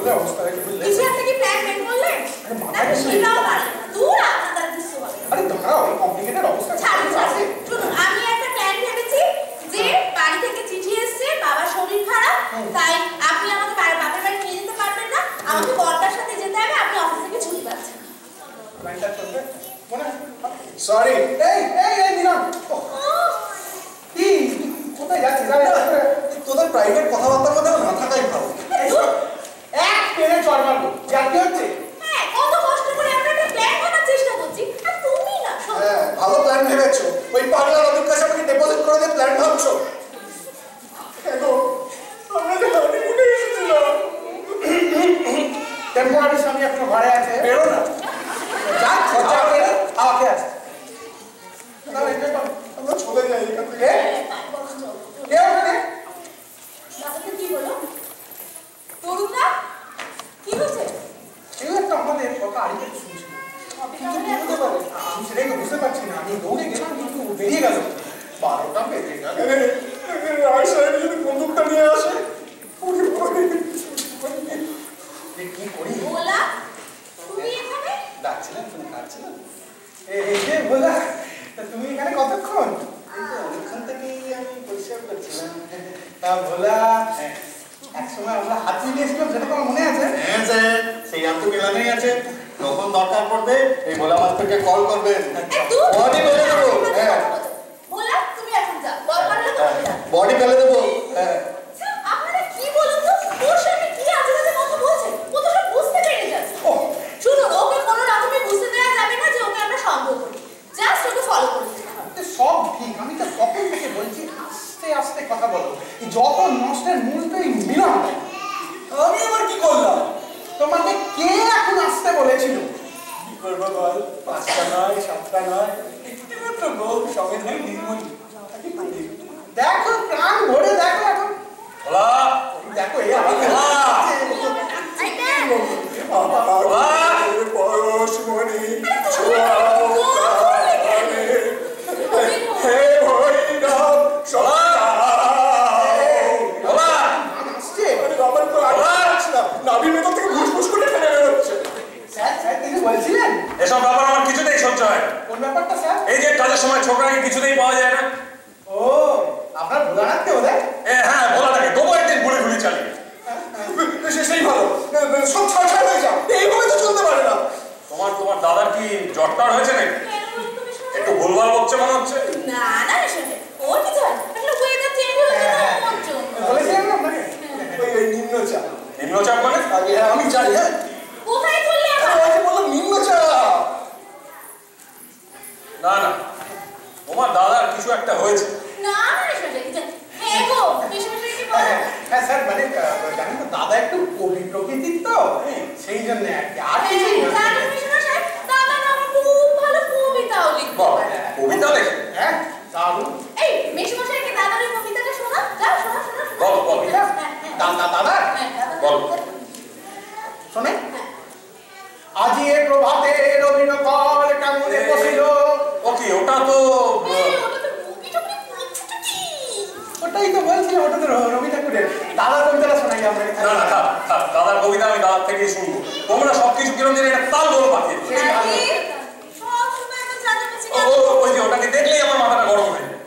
বলে অবস্থা দেখে বুঝলে কিছু একটা কি প্ল্যান বের করলেন না সেটাও পারে দূর আপনাদের কিছু হবে আরে দাঁড়াও এই কমপ্লিকেটেড অবস্থা আছে শুনুন আমি একটা প্ল্যান ভেবেছি যে বাড়ি থেকে চিঠি এসেছে বাবার শরীর খারাপ তাই আপনি আমাকে বাবার বাড়ি নিয়ে যেতে পারবেন না আমাকে বড়দার সাথে যেতে হবে আপনি অফিস থেকে ছুটি পাচ্ছেন প্ল্যানটা চলবে মনে সরি এই এই এই মিলন কি কোথায় যাচ্ছিস তোদের প্রাইভেট কথাবার্তার মধ্যে না থাকাই ভালো এক পেনে চড় মারবো যা কি হচ্ছে হ্যাঁ কত কষ্ট করে আমরা একটা প্ল্যান করার চেষ্টা করছি আর তুমি না হ্যাঁ ভালো প্ল্যান ভেবেছো ওই পাগলা রবির কাছে আমাকে ডিপোজিট করে দিয়ে প্ল্যান ভাবছো দেখো আমরা যে হানিমুনে এসেছিলাম টেম্পোরারি স্বামী এখনো ঘরে আছে বেরো না যা খরচা করে আমাকে আছে তাহলে এটা আমরা চলে যাই এখান থেকে কে ওখানে দাদাকে কি বলো তরুণদা কি হচ্ছে এই একটা আমাদের কথা আগে শুনছিল কিন্তু বুঝতে পারে আমি সেটাই তো বুঝতে পারছি না আমি দৌড়ে গেলাম কিন্তু বেরিয়ে গেল 12টা বেজে গেল রায় সাহেব যদি বন্দুকটা নিয়ে আসে কি করি বলা তুমি এখানে ডাকছিলাম তুমি কাটছিলাম এই যে বলা তুমি এখানে কতক্ষণ অনেকক্ষণ থেকেই আমি পরিষ্কার করছিলাম তা বলা একসময় আমরা হাত মিলিয়েছিলাম সেটা তোমার মনে আছে হ্যাঁ স্যার সেই হাত তো মেলানোই আছে যখন দরকার পড়বে এই ভোলা মাস্টারকে কল করবেন বডি ফেলে দেবো হ্যাঁ বলা তুমি এখন যাও দরকার হলে তুমি যাও বডি ফেলে দেবো হ্যাঁ আপনারা কি বলুন তো ওর সাথে কি আজেবাজে কথা বলছেন ও তো সব বুঝতে পেরে যাচ্ছে শুনুন ওকে কোনো রকমে বুঝতে দেওয়া যাবে না যে ওকে আমরা সন্দেহ করি জাস্ট ওকে ফলো করে দিতে হবে সব ঠিক আমি তো তখন থেকে বলছি আস্তে আস্তে কথা বলো যত নষ্টের মূল তো এই মিলন আমি আবার কি করলাম তোমাকে কে এখন আসতে বলেছিল কি করবো বল 5টা নয় 7টা নয় একটু মাত্র বল সংবিধান নির্মূল দেখো প্রাণ ভরে দেখো এখন ভোলা দেখো এই আমাকে পরশমণি এসব ব্যাপার আমার কিছুতেই সহ্য হয় কোন ব্যাপারটা স্যার এই যে কাজের সময় ছোকরাকে কিছুতেই পাওয়া যায় না ও আপনার ভোলা রাখতে বোধ হয় হ্যাঁ ভোলাটাকে তবু একদিন ঘুরে ঘুরে চালিয়ে সেই ভালো সব ছাড় হয়ে যাও এইভাবে তো চলতে পারে না তোমার দাদার কি জ্বরটার হয়েছে নাকি একটু ভুলভাল বকছে মনে হচ্ছে না না সেটা ও কিছু হয় আসলে ওয়েদার চেঞ্জ হচ্ছে না ওর জন্য বলেছিলাম না আপনাকে ওই নিম্নচাপ নিম্নচাপ মানে আগে আমি জানি হ্যাঁ কোথায় চললে ওই যে বললাম নিম্নচাপ না না তোমার দাদার কিছু একটা হয়েছে না না সেটা কিছু হ্যাঁ গো বেশি বেশি কি বল হ্যাঁ স্যার মানে জানেন তো দাদা একটু কবি প্রকৃতির তো সেই জন্য আর কি আর কিছু না জানেন মিশনা সাহেব দাদা না খুব ভালো কবিতাও লিখতে পারে কবিতা লেখে হ্যাঁ দারুণ এই মিশনা সাহেবকে দাদার ওই কবিতাটা শোনা যাও শোনা শোনা বল দাদা বল শোনে আজি এ প্রভাতে রবীন্দ্র কল কেমনে বসিল ও কি ওটা তো ওটাই তো বলছিলাম ওটা তো রবি ঠাকুরের দাদার কবিতাটা শোনাই আমরা না না দাদার কবিতা আমি দাদার থেকেই শুনবো তোমরা সবকিছু কিরম জানি একটা তাল বলো পাঠিয়ে সব সময় তো জানাচ্ছি ওই যে ওটাকে দেখলেই আমার মাথাটা গরম হয়ে যায়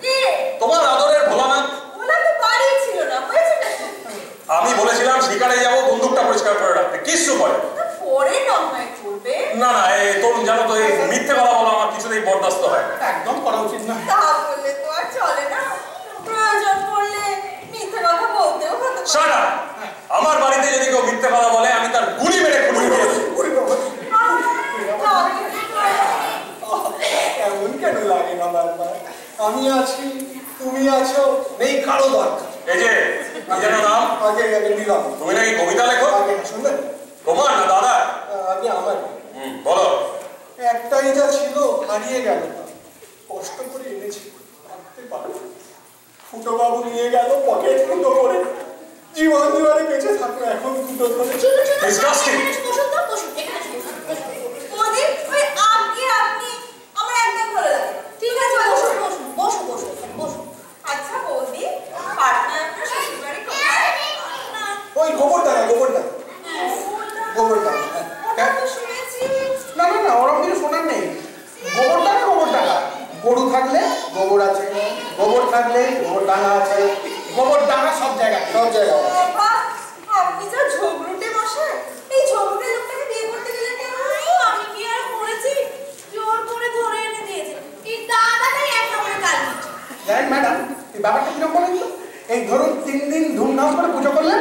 তোমার আদরের ভোলানাথ ওলা তো বাড়ি ছিল না হয়েছে আমি বলেছিলাম শিকারে যাবো বন্দুকটা পরিষ্কার করে রাখতে কিচ্ছু করে পরে নয় করবে না না এই তরুণ জানো তো এই মিথ্যে কথা বলা আমার কিছুতেই বরদাস্ত হয় একদম করা উচিত না তা বললে তো আর চলে না প্রয়োজন পড়লে মিথ্যে কথা বলতেও হতে শাট আপ আমার বাড়িতে যদি কেউ মিথ্যে কথা বলে আমি তার গুলি মেরে খুলি দিয়ে এমন কেন লাগে না বারবার আমি আছি তুমি আছো নেই কারো দরকার এই যে যেন নাম আগে নিলাম তুমি নাকি কবিতা লেখো আগে শুনবেন তোমার না দাদা আগে আমার বলো একটাই যা ছিল হারিয়ে গেল কষ্ট করে এনেছি ভাবতে পারো ফুটো বাবু নিয়ে গেল পকেট ফুটো করে জীবন জীবনে বেঁচে থাকলো এখন ফুটো ধরে ডিসগাস্টিং বসুন তো বসুন এখানে তোমাদের ওই আগে আপনি আমার একদম ভালো লাগে ঠিক আছে বসুন বসুন বসুন বসুন বসুন আচ্ছা বৌদি পার্টনার আপনার শ্বশুরবাড়ি কোথায় ওই গোবরটা না গোবরটা ও থাকলে গোবরডাঙ্গা আছে, গোবরডাঙ্গা সব জায়গায়। বাবা, আপনি যা ঝগড়ুটে মশাই, এই ঝগড়ুটে লোকটাকে বিয়ে করতে গেলে কেন? আমি কি আর করেছি? জোর করে ধরে এনে দিয়েছে। এই দাদাটাই এক নম্বরে কালমিট। জানেন ম্যাডাম, এই ব্যাপারটা কিরকম বলেন তো? এই ধরুন 3 দিন ধুমধাম করে পুজো করলেন,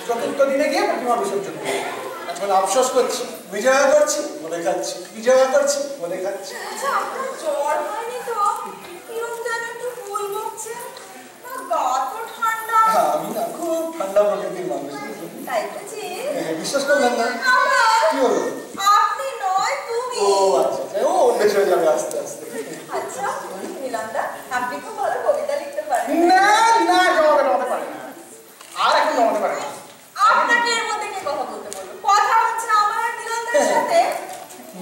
চতুর্থ দিনে গিয়ে প্রতিমা বিসর্জন করলেন। এখন আফসোস করছি, বিজয়া করছি বলে খাচ্ছি, বিজয়া করছি বলে খাচ্ছি। আচ্ছা, আপনার জ্বর হয়নি তো? কিরকম যেন একটু ফুল বকছে। না, গা তো ঠান্ডা। আমি না খুব ঠান্ডা প্রকৃতির মানুষ, তাই বুঝি? বিশ্বাস করলেন না? আমার? কি হলো? আপনি নয়, তুমি। ও আচ্ছা, ও অভ্যেস হয়ে যাবে আস্তে আস্তে। আচ্ছা, মিলনদা, আপনি খুব ভালো কবিতা লিখতে পারেন। না না, জমাতে পারে না, আর এখন জমাতে পারে না। আপনাকে এর মধ্যে কে কথা বলতে বলবো? কথা হচ্ছে আমার আর মিলনদার সাথে।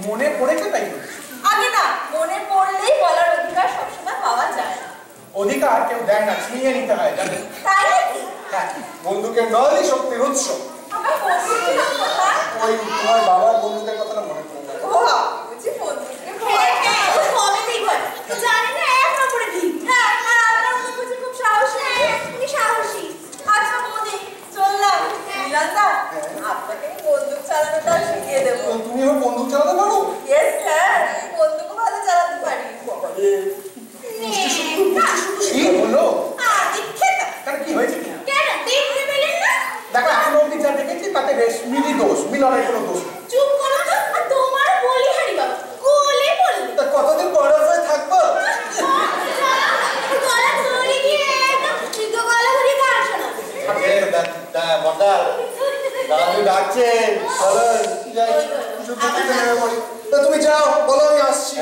মনে পড়েছে তাই বলছি। আগে না, মনে পড়লেই বলার অধিকার সবসময় পাওয়া যায় না। অধিকার কেউ দেয় না, ছিনিয়ে নিতে হয়, জানেন? তাই নাকি? হ্যাঁ, বন্ধুকের নয় শক্তির উৎস। আমার বন্ধু ছিলাম কোথায়? ওই তোমার বাবার বন্ধুদের কথাটা মনে পড়ে না। ও, বুঝি বন্ধুকে ভয় পায়। ও কবেতেই ভয় পায়। তো জানি না, এক নম্বরে ভিড়। হ্যাঁ, আর আপনার মনে বুঝি খুব সাহসী। তুমি সাহসী। আচ্ছা মোদি, চললাম। মিলনদা, আপনাকে বন্দুক চালানোটা শিখিয়ে দেবো। তুমি আমার বন্দুক চালাতে পারো? ইয়েস স্যার, বন্দুক ভালো চালাতে পারি। কি বললো? দীক্ষিত। তাহলে কি হয়েছে কি? কেন দেখতে পেলেন না? দেখো, এখনো অব্দি যা দেখেছি তাতে রেশমিরই দোষ, মিলনের কোনো দোষ নেই। চুপ করো তো। আর তোমার বলিহারি বাবা, গোলে বলবে। তা কতদিন বড় হয়ে থাকবো? গলা ধরে গিয়ে একদম সিদ্ধ গলা ধরে গান শোনাবে। বড়দা, দাদু ডাকছেন, চলো যাই। তুমি যাও, বলো আমি আসছি।